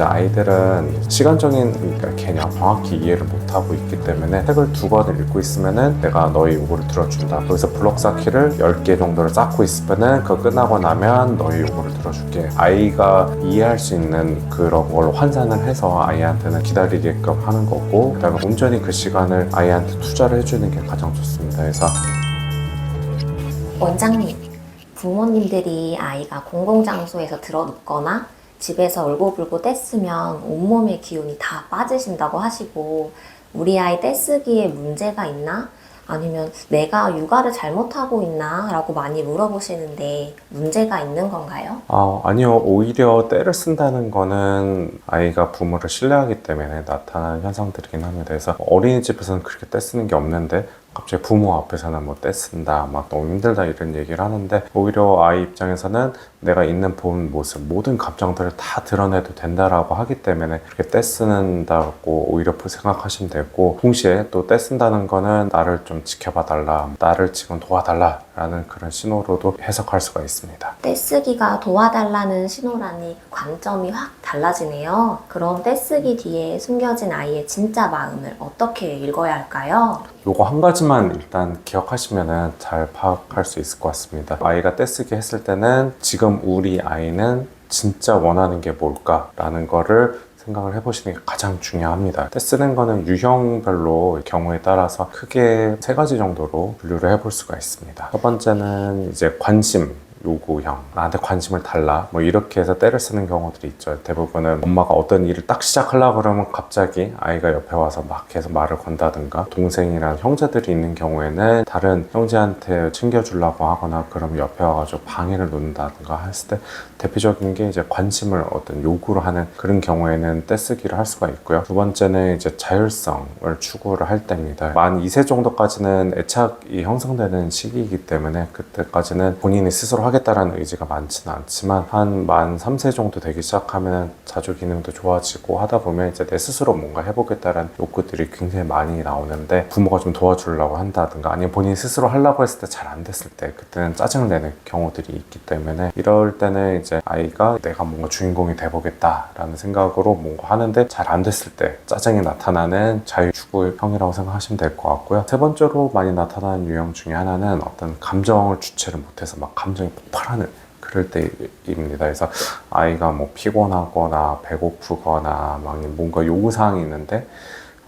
아이들은 시간적인 개념 정확히 이해를 못하고 있기 때문에 책을 2권을 읽고 있으면은 내가 너의 요구를 들어준다. 거기서 블록 쌓기를 10개 정도를 쌓고 있으면은 그거 끝나고 나면 너의 요구를 들어줄게. 아이가 이해할 수 있는 그런 걸 환산을 해서 아이한테는 기다리게끔 하는 거고, 그 다음에 온전히 그 시간을 아이한테 투자를 해주는 게 가장 좋습니다. 그래서 원장님, 부모님들이 아이가 공공장소에서 들어눕거나 집에서 울고불고 떼쓰면 온몸의 기운이 다 빠지신다고 하시고, 우리 아이 떼쓰기에 문제가 있나? 아니면 내가 육아를 잘못하고 있나? 라고 많이 물어보시는데 문제가 있는 건가요? 아니요. 오히려 떼를 쓴다는 거는 아이가 부모를 신뢰하기 때문에 나타나는 현상들이긴 합니다. 그래서 어린이집에서는 그렇게 떼 쓰는 게 없는데 갑자기 부모 앞에서는 뭐 떼 쓴다, 막 너무 힘들다 이런 얘기를 하는데, 오히려 아이 입장에서는 내가 있는 본 모습, 모든 감정들을 다 드러내도 된다라고 하기 때문에 그렇게 떼 쓴다고 오히려 생각하시면 되고, 동시에 또 떼 쓴다는 거는 나를 좀 지켜봐 달라, 나를 지금 도와달라 라는 그런 신호로도 해석할 수가 있습니다. 떼쓰기가 도와달라는 신호라니 관점이 확 달라지네요. 그럼 떼쓰기 뒤에 숨겨진 아이의 진짜 마음을 어떻게 읽어야 할까요? 요거 한 가지만 일단 기억하시면은 잘 파악할 수 있을 것 같습니다. 아이가 떼쓰기 했을 때는 지금 우리 아이는 진짜 원하는 게 뭘까? 라는 거를 생각을 해보시는 게 가장 중요합니다. 떼쓰는 거는 유형별로 경우에 따라서 크게 3가지 정도로 분류를 해볼 수가 있습니다. 첫 번째는 이제 관심 요구형, 나한테 관심을 달라, 뭐 이렇게 해서 떼를 쓰는 경우들이 있죠. 대부분은 엄마가 어떤 일을 딱 시작하려고 그러면 갑자기 아이가 옆에 와서 막 계속 말을 건다든가, 동생이랑 형제들이 있는 경우에는 다른 형제한테 챙겨주려고 하거나 그러면 옆에 와가지고 방해를 놓는다든가 했을 때, 대표적인 게 이제 관심을 어떤 요구를 하는 그런 경우에는 떼쓰기를 할 수가 있고요. 두 번째는 이제 자율성을 추구를 할 때입니다. 만 2세 정도까지는 애착이 형성되는 시기이기 때문에 그때까지는 본인이 스스로 하겠다라는 의지가 많지는 않지만, 한 만 3세 정도 되기 시작하면 자주 기능도 좋아지고 하다 보면 이제 내 스스로 뭔가 해보겠다라는 욕구들이 굉장히 많이 나오는데, 부모가 좀 도와주려고 한다든가 아니면 본인이 스스로 하려고 했을 때 잘 안 됐을 때 그때는 짜증을 내는 경우들이 있기 때문에, 이럴 때는 이제 아이가 내가 뭔가 주인공이 돼보겠다라는 생각으로 뭔가 하는데 잘 안 됐을 때 짜증이 나타나는 자유추구형이라고 생각하시면 될 것 같고요. 세 번째로 많이 나타나는 유형 중에 하나는 어떤 감정을 주체를 못해서 막 감정이 폭발하는 그럴 때입니다. 그래서 아이가 뭐 피곤하거나 배고프거나 막 뭔가 요구사항이 있는데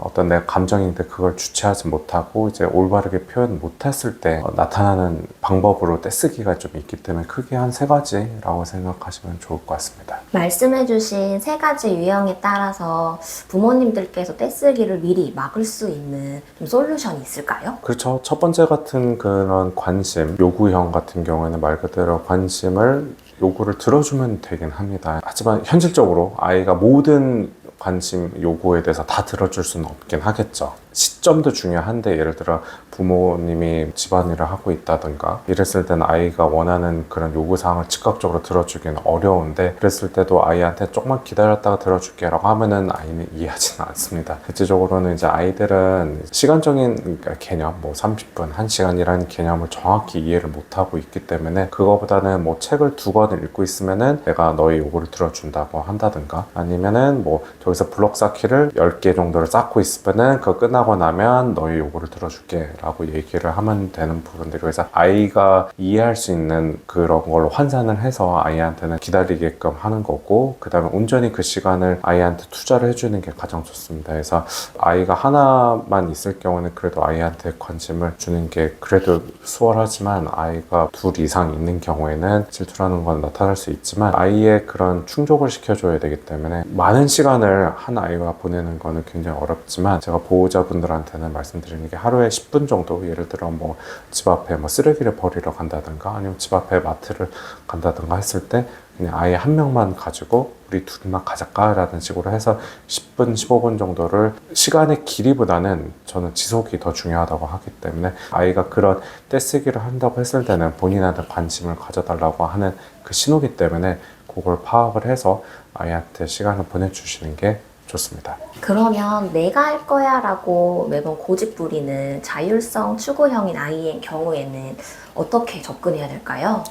어떤 내 감정인데 그걸 주체하지 못하고 이제 올바르게 표현 못했을 때 나타나는 방법으로 떼쓰기가 좀 있기 때문에 크게 한 3가지라고 생각하시면 좋을 것 같습니다. 말씀해주신 3가지 유형에 따라서 부모님들께서 떼쓰기를 미리 막을 수 있는 좀 솔루션이 있을까요? 그렇죠. 첫 번째 같은 그런 관심, 요구형 같은 경우에는 말 그대로 관심을 요구를 들어주면 되긴 합니다. 하지만 현실적으로 아이가 모든 관심 요구에 대해서 다 들어줄 수는 없긴 하겠죠. 시점도 중요한데, 예를 들어 부모님이 집안일을 하고 있다든가 이랬을 때는 아이가 원하는 그런 요구사항을 즉각적으로 들어주기는 어려운데, 그랬을 때도 아이한테 조금만 기다렸다가 들어줄게 라고 하면은 아이는 이해하지는 않습니다. 대체적으로는 이제 아이들은 시간적인 개념, 뭐 30분, 1시간이라는 개념을 정확히 이해를 못하고 있기 때문에, 그거보다는 뭐 책을 2권을 읽고 있으면은 내가 너의 요구를 들어준다고 한다든가, 아니면은 뭐 저기서 블록 쌓기를 10개 정도를 쌓고 있으면은 그거 끝나고 나면 너의 요구를 들어줄게 라고 얘기를 하면 되는 부분들이, 그래서 아이가 이해할 수 있는 그런 걸로 환산을 해서 아이한테는 기다리게끔 하는 거고, 그 다음에 온전히 그 시간을 아이한테 투자를 해주는 게 가장 좋습니다. 그래서 아이가 하나만 있을 경우는 그래도 아이한테 관심을 주는 게 그래도 수월하지만, 아이가 2 이상 있는 경우에는 질투라는 건 나타날 수 있지만 아이의 그런 충족을 시켜줘야 되기 때문에 많은 시간을 한 아이와 보내는 거는 굉장히 어렵지만, 제가 보호자분들한테는 말씀드리는 게 하루에 10분 정도, 예를 들어 뭐 집 앞에 뭐 쓰레기를 버리러 간다든가 아니면 집 앞에 마트를 간다든가 했을 때 그냥 아이 한 명만 가지고 우리 둘만 가자까 라는 식으로 해서 10분, 15분 정도를, 시간의 길이보다는 저는 지속이 더 중요하다고 하기 때문에, 아이가 그런 떼쓰기를 한다고 했을 때는 본인한테 관심을 가져달라고 하는 그 신호기 때문에 그걸 파악을 해서 아이한테 시간을 보내주시는 게 좋습니다. 그러면 내가 할 거야 라고 매번 고집 부리는 자율성 추구형인 아이의 경우에는 어떻게 접근해야 될까요?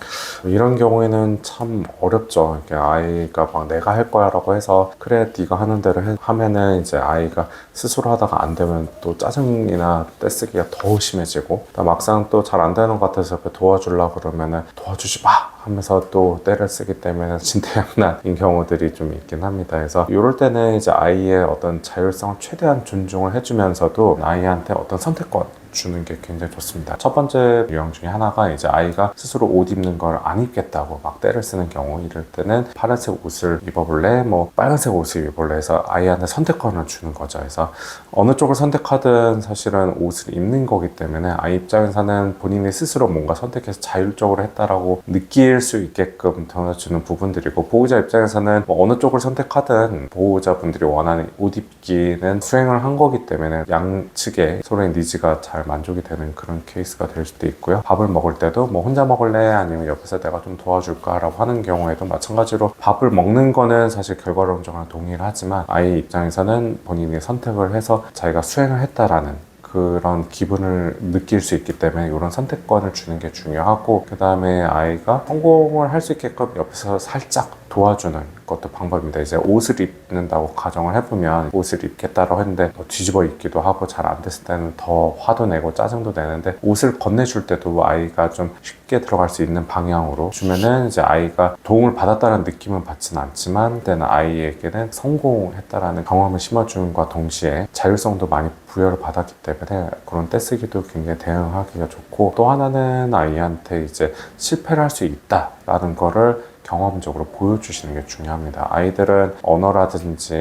이런 경우에는 참 어렵죠. 이렇게 아이가 막 내가 할 거야 라고 해서 그래 네가 하는 대로 하면은 이제 아이가 스스로 하다가 안 되면 또 짜증이나 떼쓰기가 더 심해지고, 막상 또 잘 안 되는 것 같아서 옆에 도와주려고 그러면은 도와주지 마 하면서 또 때를 쓰기 때문에 진퇴양난인 경우들이 좀 있긴 합니다. 그래서 이럴 때는 이제 아이의 어떤 자율성을 최대한 존중을 해주면서도 아이한테 어떤 선택권 주는 게 굉장히 좋습니다. 첫 번째 유형 중에 하나가 이제 아이가 스스로 옷 입는 걸 안 입겠다고 막 때를 쓰는 경우, 이럴 때는 파란색 옷을 입어볼래? 뭐 빨간색 옷을 입어볼래? 해서 아이한테 선택권을 주는 거죠. 그래서 어느 쪽을 선택하든 사실은 옷을 입는 거기 때문에 아이 입장에서는 본인이 스스로 뭔가 선택해서 자율적으로 했다라고 느낄 수 있게끔 도와주는 부분들이고, 보호자 입장에서는 뭐 어느 쪽을 선택하든 보호자분들이 원하는 옷 입기는 수행을 한 거기 때문에 양측의 서로의 니즈가 잘 만족이 되는 그런 케이스가 될 수도 있고요. 밥을 먹을 때도 뭐 혼자 먹을래? 아니면 옆에서 내가 좀 도와줄까? 라고 하는 경우에도 마찬가지로 밥을 먹는 거는 사실 결과론적으로 동의를 하지만 아이 입장에서는 본인이 선택을 해서 자기가 수행을 했다라는 그런 기분을 느낄 수 있기 때문에 이런 선택권을 주는 게 중요하고, 그 다음에 아이가 성공을 할 수 있게끔 옆에서 살짝 도와주는 것도 방법입니다. 이제 옷을 입는다고 가정을 해보면 옷을 입겠다고 했는데 뒤집어 입기도 하고 잘 안 됐을 때는 더 화도 내고 짜증도 내는데, 옷을 건네줄 때도 아이가 좀 쉽게 들어갈 수 있는 방향으로 주면은 이제 아이가 도움을 받았다는 느낌은 받지는 않지만 때는 아이에게는 성공했다라는 경험을 심어주는과 동시에 자율성도 많이 부여를 받았기 때문에 그런 떼쓰기도 굉장히 대응하기가 좋고, 또 하나는 아이한테 이제 실패를 할 수 있다라는 거를 경험적으로 보여주시는 게 중요합니다. 아이들은 언어라든지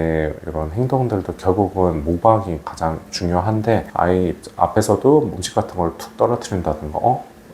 이런 행동들도 결국은 모방이 가장 중요한데, 아이 앞에서도 음식 같은 걸 툭 떨어뜨린다든가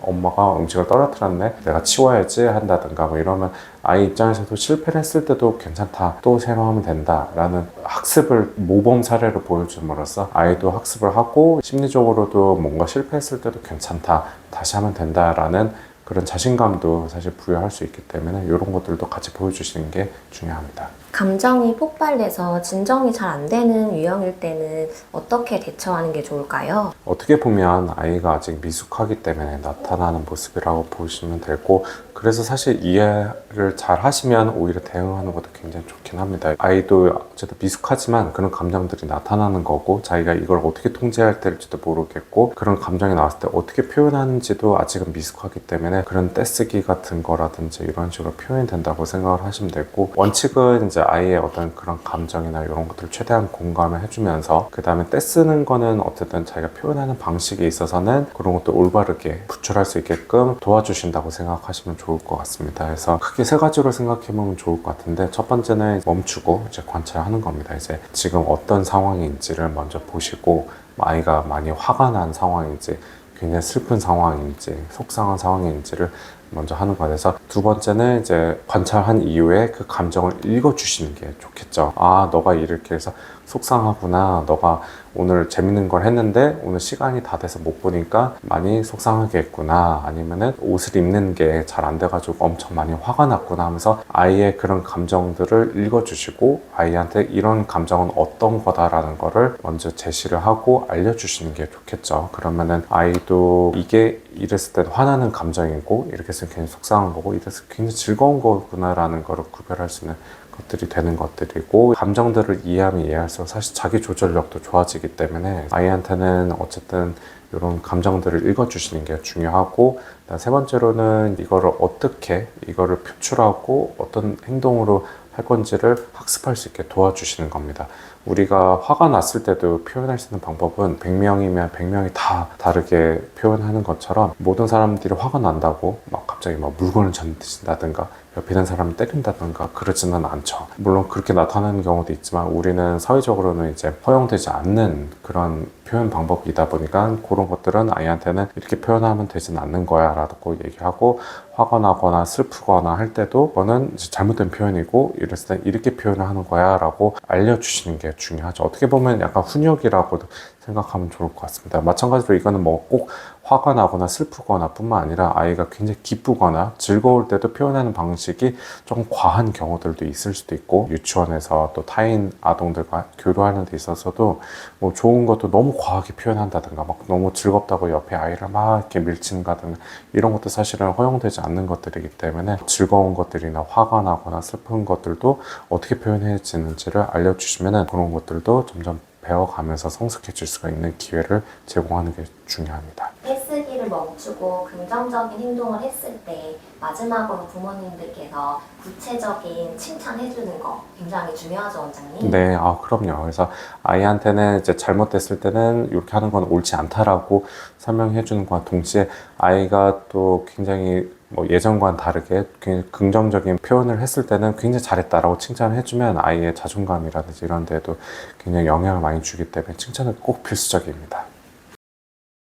엄마가 음식을 떨어뜨렸네 내가 치워야지 한다든가 뭐 이러면 아이 입장에서도 실패를 했을 때도 괜찮다, 또 새로 하면 된다 라는 학습을 모범 사례로 보여줌으로써 아이도 학습을 하고 심리적으로도 뭔가 실패했을 때도 괜찮다, 다시 하면 된다라는 그런 자신감도 사실 부여할 수 있기 때문에 이런 것들도 같이 보여주시는 게 중요합니다. 감정이 폭발돼서 진정이 잘 안 되는 유형일 때는 어떻게 대처하는 게 좋을까요? 어떻게 보면 아이가 아직 미숙하기 때문에 나타나는 모습이라고 보시면 되고, 그래서 사실 이해를 잘 하시면 오히려 대응하는 것도 굉장히 좋긴 합니다. 아이도 어쨌든 미숙하지만 그런 감정들이 나타나는 거고, 자기가 이걸 어떻게 통제해야 될지도 모르겠고, 그런 감정이 나왔을 때 어떻게 표현하는지도 아직은 미숙하기 때문에 그런 떼쓰기 같은 거라든지 이런 식으로 표현이 된다고 생각을 하시면 되고, 원칙은 이제 아이의 어떤 그런 감정이나 이런 것들을 최대한 공감을 해주면서, 그 다음에 떼쓰는 거는 어쨌든 자기가 표현하는 방식에 있어서는 그런 것도 올바르게 구출할 수 있게끔 도와주신다고 생각하시면 좋을 것 같습니다. 그래서 크게 세 가지로 생각해보면 좋을 것 같은데, 첫 번째는 멈추고 이제 관찰하는 겁니다. 이제 지금 어떤 상황인지를 먼저 보시고, 아이가 많이 화가 난 상황인지 굉장히 슬픈 상황인지 속상한 상황인지를 먼저 하는 거에 대해서, 두 번째는 이제 관찰한 이후에 그 감정을 읽어주시는 게 좋겠죠. 아, 너가 이렇게 해서 속상하구나, 너가 오늘 재밌는 걸 했는데 오늘 시간이 다 돼서 못 보니까 많이 속상하게 했구나, 아니면은 옷을 입는 게 잘 안 돼가지고 엄청 많이 화가 났구나 하면서 아이의 그런 감정들을 읽어주시고, 아이한테 이런 감정은 어떤 거다라는 거를 먼저 제시를 하고 알려주시는 게 좋겠죠. 그러면은 아이도 이게 이랬을 때 화나는 감정이고 이렇게 해서 굉장히 속상한 거고 이래서 굉장히 즐거운 거구나라는 거를 구별할 수 있는 것들이 되는 것들이고, 감정들을 이해하면 이해할수록 사실 자기 조절력도 좋아지기 때문에 아이한테는 어쨌든 이런 감정들을 읽어주시는 게 중요하고, 세 번째로는 이거를 표출하고 어떤 행동으로 할 건지를 학습할 수 있게 도와주시는 겁니다. 우리가 화가 났을 때도 표현할 수 있는 방법은 100명이면 100명이 다 다르게 표현하는 것처럼, 모든 사람들이 화가 난다고 막 갑자기 막 물건을 던진다든가 옆에 있는 사람을 때린다든가 그러지는 않죠. 물론 그렇게 나타나는 경우도 있지만 우리는 사회적으로는 이제 허용되지 않는 그런 표현 방법이다 보니까 그런 것들은 아이한테는 이렇게 표현하면 되진 않는 거야 라고 얘기하고, 화가 나거나 슬프거나 할 때도 그거는 이제 잘못된 표현이고 이랬을 때 이렇게 표현을 하는 거야 라고 알려주시는 게 중요하죠. 어떻게 보면 약간 훈육이라고도 생각하면 좋을 것 같습니다. 마찬가지로 이거는 뭐 꼭 화가 나거나 슬프거나 뿐만 아니라 아이가 굉장히 기쁘거나 즐거울 때도 표현하는 방식이 좀 과한 경우들도 있을 수도 있고, 유치원에서 또 타인 아동들과 교류하는 데 있어서도 뭐 좋은 것도 너무 과하게 표현한다든가 막 너무 즐겁다고 옆에 아이를 막 이렇게 밀친다든가 이런 것도 사실은 허용되지 않는 것들이기 때문에 즐거운 것들이나 화가 나거나 슬픈 것들도 어떻게 표현해지는지를 알려주시면 그런 것들도 점점 배워가면서 성숙해질 수가 있는 기회를 제공하는 게 중요합니다. 떼쓰기를 멈추고 긍정적인 행동을 했을 때 마지막으로 부모님들께서 구체적인 칭찬해주는 거 굉장히 중요하죠, 원장님? 네, 그럼요. 그래서 아이한테는 이제 잘못됐을 때는 이렇게 하는 건 옳지 않다라고 설명해 주는 것과 동시에 아이가 또 굉장히 뭐 예전과는 다르게 굉장히 긍정적인 표현을 했을 때는 굉장히 잘했다라고 칭찬을 해주면 아이의 자존감이라든지 이런 데도 굉장히 영향을 많이 주기 때문에 칭찬은 꼭 필수적입니다.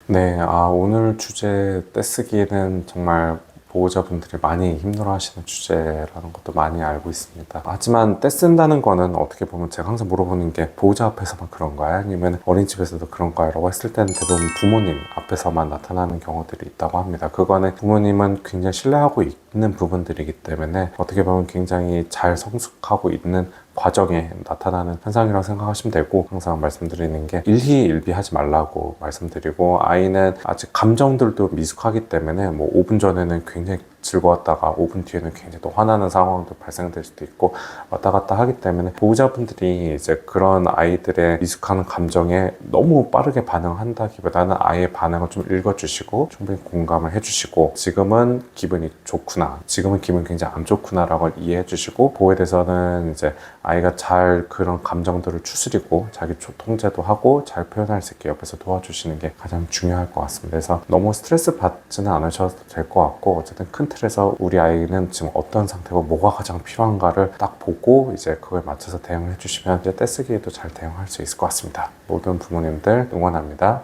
네, 오늘 주제 떼쓰기는 정말 보호자분들이 많이 힘들어하시는 주제라는 것도 많이 알고 있습니다. 하지만 떼쓴다는 거는 어떻게 보면 제가 항상 물어보는 게 보호자 앞에서만 그런가요? 아니면 어린이집에서도 그런가요? 라고 했을 때는 대부분 부모님 앞에서만 나타나는 경우들이 있다고 합니다. 그거는 부모님은 굉장히 신뢰하고 있는 부분들이기 때문에 어떻게 보면 굉장히 잘 성숙하고 있는 과정에 나타나는 현상이라고 생각하시면 되고, 항상 말씀드리는 게 일희일비하지 말라고 말씀드리고, 아이는 아직 감정들도 미숙하기 때문에 뭐 5분 전에는 굉장히 즐거웠다가 5분 뒤에는 굉장히 또 화나는 상황도 발생될 수도 있고 왔다 갔다 하기 때문에 보호자분들이 이제 그런 아이들의 미숙한 감정에 너무 빠르게 반응한다기보다는 아이의 반응을 좀 읽어주시고 충분히 공감을 해주시고, 지금은 기분이 좋구나, 지금은 기분이 굉장히 안 좋구나라고 이해해 주시고, 보호에 대해서는 이제 아이가 잘 그런 감정들을 추스리고 자기 통제도 하고 잘 표현할 수 있게 옆에서 도와주시는 게 가장 중요할 것 같습니다. 그래서 너무 스트레스 받지는 않으셔도 될 것 같고, 어쨌든 큰 틀에서 우리 아이는 지금 어떤 상태고 뭐가 가장 필요한가를 딱 보고 이제 그거에 맞춰서 대응을 해주시면 이제 떼쓰기에도 잘 대응할 수 있을 것 같습니다. 모든 부모님들 응원합니다.